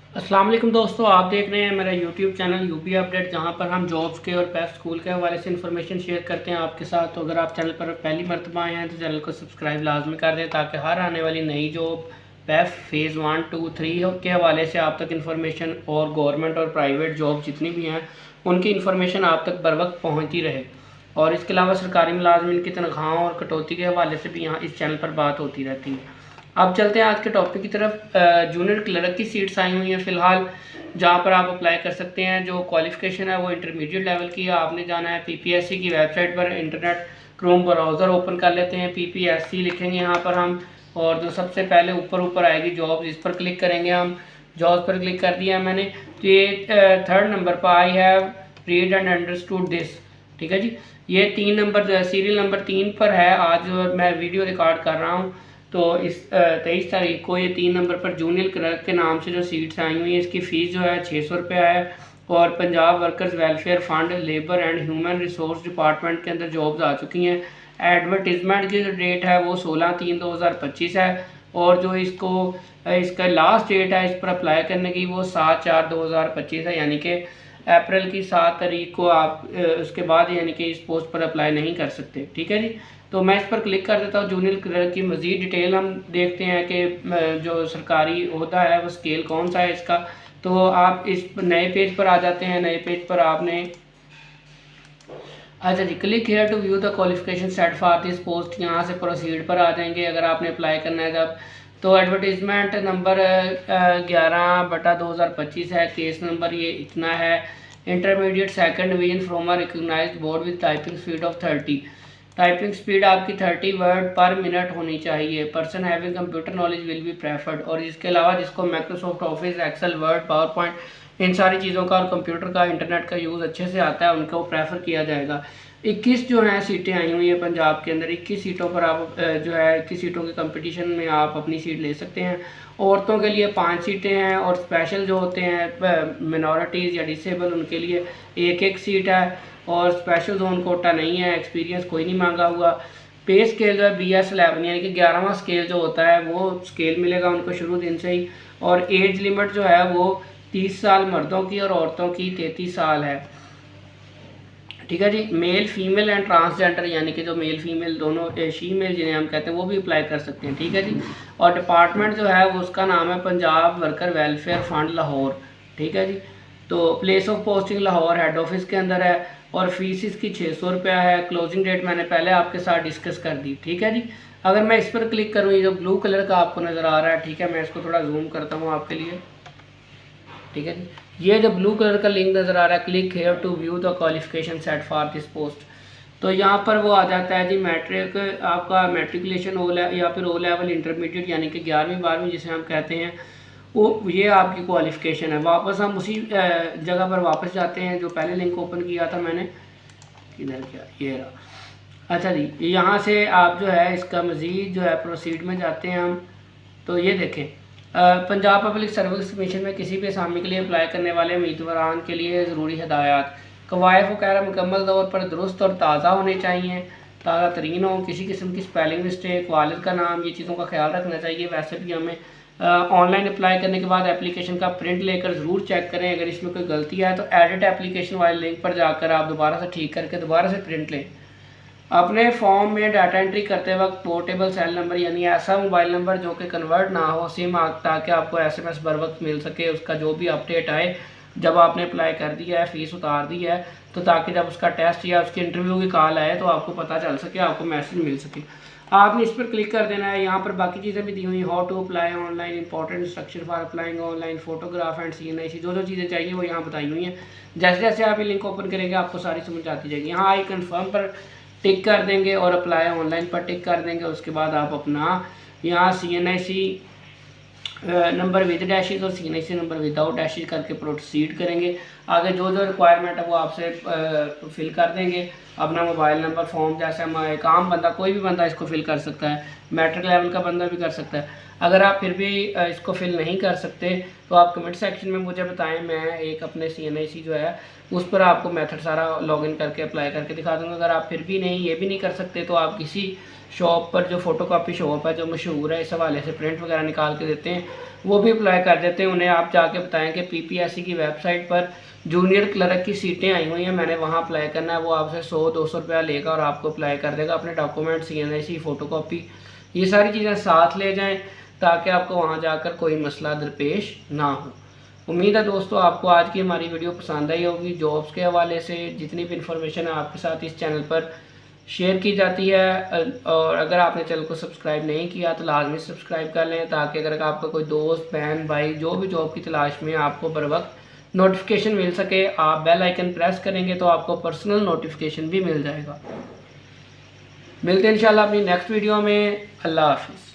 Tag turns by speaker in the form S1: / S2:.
S1: अस्सलाम वालेकुम दोस्तों, आप देख रहे हैं मेरा यूट्यूब चैनल यूपी अपडेट, जहां पर हम जॉब्स के और बेस्ट स्कूल के हवाले से इन्फॉर्मेशन शेयर करते हैं आपके साथ। तो अगर आप चैनल पर पहली मरतबा आए हैं तो चैनल को सब्सक्राइब लाजमी कर दें, ताकि हर आने वाली नई जॉब बेस्ट फेज़ 1, 2, 3 के हवाले से आप तक इन्फॉर्मेशन और गवर्नमेंट और प्राइवेट जॉब जितनी भी हैं उनकी इन्फॉर्मेशन आप तक बर वक्त पहुँचती रहे। और इसके अलावा सरकारी मुलाजमिन की तनख्वाहों और कटौती के हवाले से भी यहाँ इस चैनल पर बात होती रहती है। अब चलते हैं आज के टॉपिक की तरफ। जूनियर क्लर्क की सीट्स आई हुई हैं फ़िलहाल, जहाँ पर आप अप्लाई कर सकते हैं। जो क्वालिफ़िकेशन है वो इंटरमीडिएट लेवल की है। आपने जाना है पीपीएससी की वेबसाइट पर, इंटरनेट क्रोम ब्राउज़र ओपन कर लेते हैं, पीपीएससी लिखेंगे यहाँ पर हम, और जो सबसे पहले ऊपर आएगी जॉब्स, इस पर क्लिक करेंगे हम। जॉब्स पर क्लिक कर दिया है मैंने, तो ये थर्ड नंबर पर I have read and understood this. ठीक है जी, ये 3 नंबर, सीरियल नंबर 3 पर है। आज मैं वीडियो रिकॉर्ड कर रहा हूँ, तो इस 23 तारीख को ये 3 नंबर पर जूनियर क्लर्क के नाम से जो सीट्स आई हुई हैं, इसकी फ़ीस जो है 600 रुपये है। और Punjab workers welfare fund, labour and human resource department के अंदर जॉब्स आ चुकी हैं। एडवर्टीज़मेंट की जो डेट है वो 16/3/2025 है, और जो इसका लास्ट डेट है इस पर अप्लाई करने की वो 7/4/2025 है, यानी कि अप्रैल की 7 तारीख को आप उसके बाद यानी कि इस पोस्ट पर अप्लाई नहीं कर सकते। ठीक है जी, तो मैं इस पर क्लिक कर देता हूँ। जूनियर क्लर्क की मज़ीद डिटेल हम देखते हैं कि जो सरकारी ओहदा है वो स्केल कौन सा है इसका। तो आप इस नए पेज पर आ जाते हैं। नए पेज पर आपने, अच्छा जी, click here to view the qualification set for this post, यहाँ से प्रोसीड पर आ जाएंगे अगर आपने अप्लाई करना है जब। तो एडवर्टीज़मेंट नंबर 11/2025 है। केस नंबर ये इतना है। Intermediate second division from a recognised board with typing speed of 30। Typing speed आपकी 30 वर्ड पर मिनट होनी चाहिए। Person having computer knowledge will be preferred. और इसके अलावा जिसको Microsoft Office, Excel, Word, PowerPoint, इन सारी चीज़ों का और कंप्यूटर का, इंटरनेट का यूज़ अच्छे से आता है, उनको प्रेफर किया जाएगा। 21 जो हैं सीटें आई हुई हैं पंजाब के अंदर। 21 सीटों पर आप जो है 21 सीटों के कंपटीशन में आप अपनी सीट ले सकते हैं। औरतों के लिए 5 सीटें हैं, और स्पेशल जो होते हैं मिनॉरिटीज़ या डिसेबल, उनके लिए 1-1 सीट है। और स्पेशल जोन कोटा नहीं है, एक्सपीरियंस कोई नहीं मांगा हुआ। पे स्केल जो है BS11 यानी कि 11वां स्केल जो होता है वो स्केल मिलेगा उनको शुरू दिन से ही। और एज लिमिट जो है वो 30 साल मर्दों की और औरतों की 33 साल है। ठीक है जी, मेल, फीमेल एंड ट्रांसजेंडर, यानी कि जो मेल फीमेल दोनों, शीमेल जिन्हें हम कहते हैं, वो भी अप्लाई कर सकते हैं। ठीक है जी, और डिपार्टमेंट जो है वो उसका नाम है Punjab worker welfare fund Lahore. ठीक है जी, तो place of posting Lahore head office के अंदर है, और फीस इसकी 600 रुपया है। क्लोजिंग डेट मैंने पहले आपके साथ डिस्कस कर दी। ठीक है जी, अगर मैं इस पर क्लिक करूँ, ये जो ब्लू कलर का आपको नज़र आ रहा है, ठीक है, मैं इसको थोड़ा जूम करता हूँ आपके लिए। ठीक है जी, ये जो ब्लू कलर का लिंक नज़र आ रहा है, click here to view the qualification set for this post, तो यहाँ पर वो आ जाता है जी। मैट्रिक, आपका मैट्रिकुलेशन ओ या फिर O लेवल इंटरमीडिएट, यानी कि 11वीं 12वीं जिसे हम कहते हैं, वो ये आपकी क्वालिफ़िकेशन है। वापस हम उसी जगह पर वापस जाते हैं जो पहले लिंक ओपन किया था मैंने, किधर गया, ये रहा। अच्छा जी, यहाँ से आप जो है इसका मज़ीद जो है प्रोसीड में जाते हैं हम। तो ये देखें, पंजाब पब्लिक सर्विस कमीशन में किसी भी असामी के लिए अप्लाई करने वाले उम्मीदवारान के लिए ज़रूरी हदायत। कवायद वगैरह मुकम्मल तौर पर दुरुस्त और ताज़ा होने चाहिए, ताज़ा तरीन हो, किसी किस्म की स्पेलिंग मिस्टेक, वालिद का नाम, ये चीज़ों का ख्याल रखना चाहिए। वैसे भी हमें ऑनलाइन अप्लाई करने के बाद एप्लीकेशन का प्रिंट लेकर ज़रूर चेक करें, अगर इसमें कोई गलती है तो एडिट एप्लीकेशन वाले लिंक पर जाकर आप दोबारा से ठीक करके दोबारा से प्रिंट लें। अपने फॉर्म में डाटा एंट्री करते वक्त पोर्टेबल सेल नंबर, यानी ऐसा मोबाइल नंबर जो कि कन्वर्ट ना हो सिम, ताकि आपको SMS बर वक्त मिल सके, उसका जो भी अपडेट आए जब आपने अप्लाई कर दिया है, फ़ीस उतार दी है, तो ताकि जब उसका टेस्ट या उसकी इंटरव्यू की कॉल आए तो आपको पता चल सके, आपको मैसेज मिल सके। आपने इस पर क्लिक कर देना है। यहाँ पर बाकी चीज़ें भी दी हुई, how to apply online, important instruction for applying online, photograph and CNIC, जो चीज़ें चाहिए वो यहाँ बताई हुई हैं। जैसे जैसे आप ये लिंक ओपन करेंगे आपको सारी समझ आती जाएगी। यहाँ आई कन्फर्म पर टिक कर देंगे और अप्लाई ऑनलाइन पर टिक कर देंगे। उसके बाद आप अपना यहाँ CNIC नंबर विद डैशेज और CNIC नंबर विदाउट डैशेज करके प्रोसीड करेंगे। आगे जो जो रिक्वायरमेंट है वो आपसे फिल कर देंगे। अपना मोबाइल नंबर, फॉर्म, जैसे हम एक आम बंदा, कोई भी बंदा इसको फिल कर सकता है, मैट्रिक लेवल का बंदा भी कर सकता है। अगर आप फिर भी इसको फिल नहीं कर सकते तो आप कमेंट सेक्शन में मुझे बताएं, मैं एक अपने CNIC जो है उस पर आपको मेथड सारा लॉगिन करके अप्लाई करके दिखा दूँगा। अगर आप फिर भी नहीं, ये भी नहीं कर सकते, तो आप किसी शॉप पर, जो फ़ोटोकॉपी शॉप है जो मशहूर है इस हवाले से, प्रिंट वगैरह निकाल के देते हैं, वो भी अप्लाई कर देते हैं। उन्हें आप जाके बताएं कि PPSC की वेबसाइट पर जूनियर क्लर्क की सीटें आई हुई हैं, मैंने वहाँ अप्लाई करना है। वो आपसे 100-200 रुपया लेगा और आपको अप्लाई कर देगा। अपने डॉक्यूमेंट्स CNIC फ़ोटोकॉपी ये सारी चीज़ें साथ ले जाएं ताकि आपको वहाँ जाकर कोई मसला दरपेश ना हो। उम्मीद है दोस्तों आपको आज की हमारी वीडियो पसंद आई होगी। जॉब्स के हवाले से जितनी भी इंफॉर्मेशन है आपके साथ इस चैनल पर शेयर की जाती है, और अगर आपने चैनल को सब्सक्राइब नहीं किया तो लाजमी सब्सक्राइब कर लें, ताकि अगर आपका कोई दोस्त बहन भाई जो भी जॉब की तलाश में आपको बर वक्त नोटिफिकेशन मिल सके। आप बेल आइकन प्रेस करेंगे तो आपको पर्सनल नोटिफिकेशन भी मिल जाएगा। मिलते हैं इंशाल्लाह अपनी नेक्स्ट वीडियो में। अल्लाह हाफिज़।